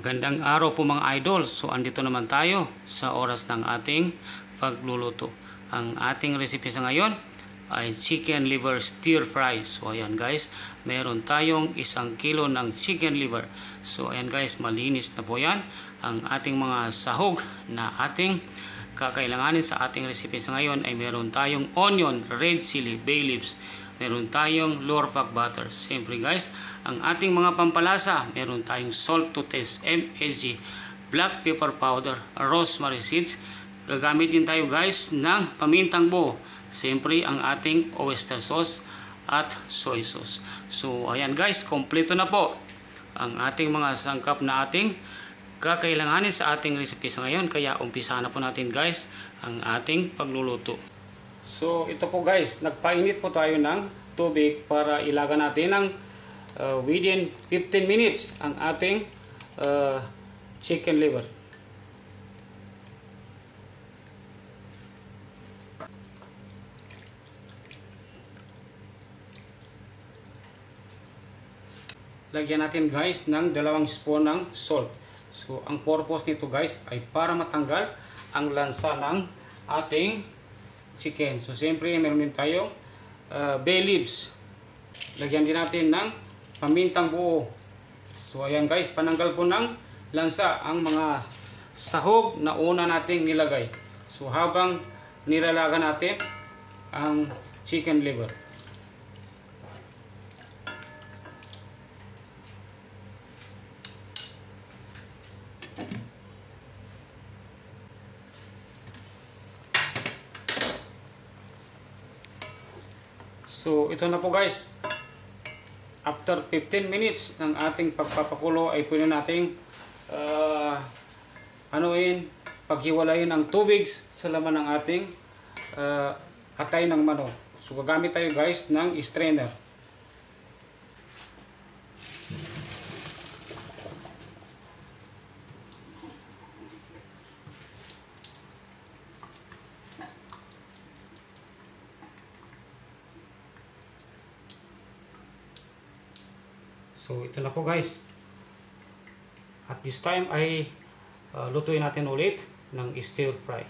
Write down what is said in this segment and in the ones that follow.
Magandang araw po mga idol. So andito naman tayo sa oras ng ating pagluluto. Ang ating recipe sa ngayon ay chicken liver stir fry. So ayan guys, meron tayong 1 kilo ng chicken liver. So ayan guys, malinis na po yan. Ang ating mga sahog na ating kakailanganin sa ating recipe sa ngayon ay meron tayong onion, red chili, bay leaves, meron tayong Lorvac butter. Siyempre guys, ang ating mga pampalasa, meron tayong salt to taste, MSG, black pepper powder, rosemary seeds. Gagamit din tayo guys ng pamintang buo. Siyempre ang ating oyster sauce at soy sauce. So ayan guys, kompleto na po ang ating mga sangkap na ating kakailanganin sa ating recipe sa ngayon. Kaya umpisa na po natin guys ang ating pagluluto. So ito po guys, nagpainit po tayo ng tubig para ilaga natin ng within 15 minutes ang ating chicken liver. Lagyan natin guys ng 2 spoon ng salt. So ang purpose nito guys ay para matanggal ang lansa ng ating chicken. So siyempre meron din tayong bay leaves. Lagyan din natin ng pamintang buo. So ayan guys, pananggal po ng lansa ang mga sahog na una nating nilagay. So habang nilalaga natin ang chicken liver. So ito na po guys, after 15 minutes ng ating pagpapakulo ay pwede nating paghiwalayin ang tubig sa laman ng ating atay ng manok. So gagamit tayo guys ng strainer. So ito na po guys. At this time ay lutuin natin ulit ng stir fry.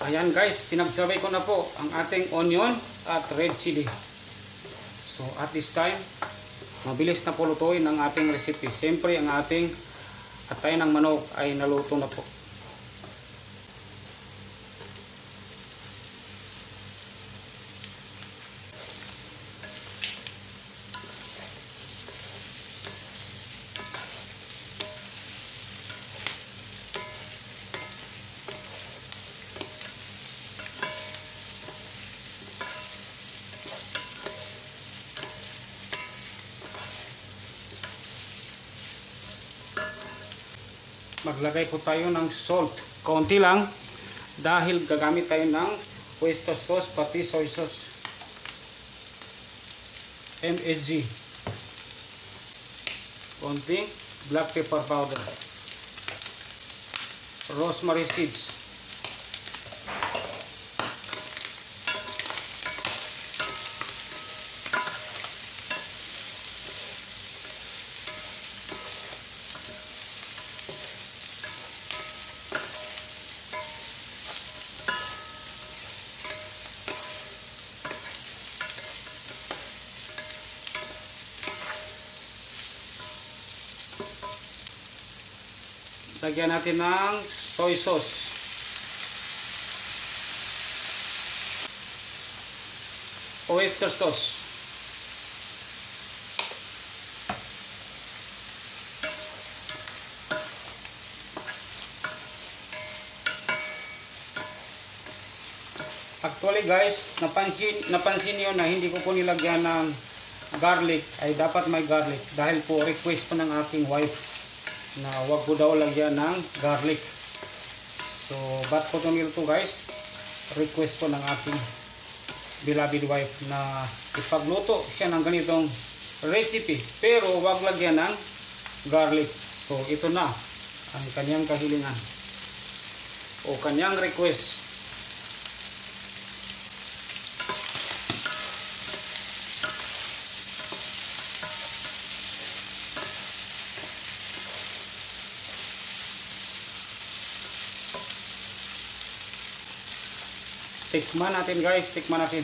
Ayan guys, pinagsabay ko na po ang ating onion at red chili. So at this time, mabilis na po lutuin ang ating recipe. Siyempre ang ating atay ng manok ay naluto na po. Maglagay po tayo ng salt. Konti lang dahil gagamit tayo ng oyster sauce pati soy sauce. MSG. Konting black pepper powder. Rosemary seeds. Lagyan natin ng soy sauce. Oyster sauce. Actually guys, napansin niyo na hindi ko po nilagyan ng garlic. Ay dapat may garlic dahil po request po ng aking wife na wag po daw lagyan ng garlic. So ba't ko ito nilito guys? Request po ng aking beloved wife na ipagluto siya ng ganitong recipe pero wag lagyan ng garlic. So ito na ang kanyang kahilingan o kanyang request. Tikman natin guys, tikman natin.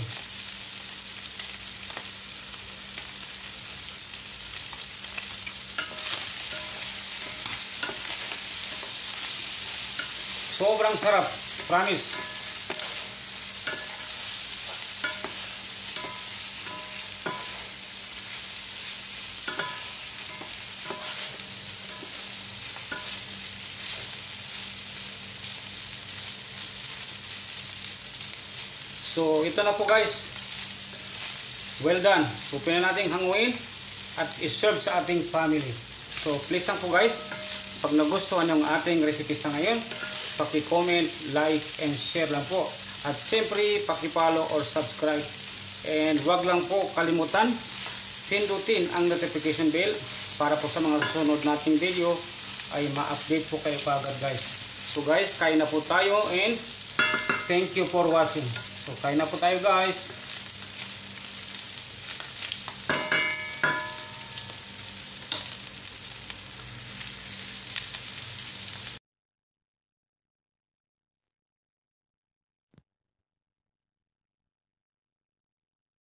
Sobrang sarap, promise. So ito na po guys, well done. So pwede natin hanguin at iserve sa ating family. So please lang po guys, pag nagustuhan yung ating recipe sa ngayon, paki-comment, like, and share lang po. At siyempre, paki-follow or subscribe. And wag lang po kalimutan, pindutin ang notification bell para po sa mga susunod nating video ay ma-update po kayo kaagad guys. So guys, kain na po tayo and thank you for watching. So kain na po tayo guys.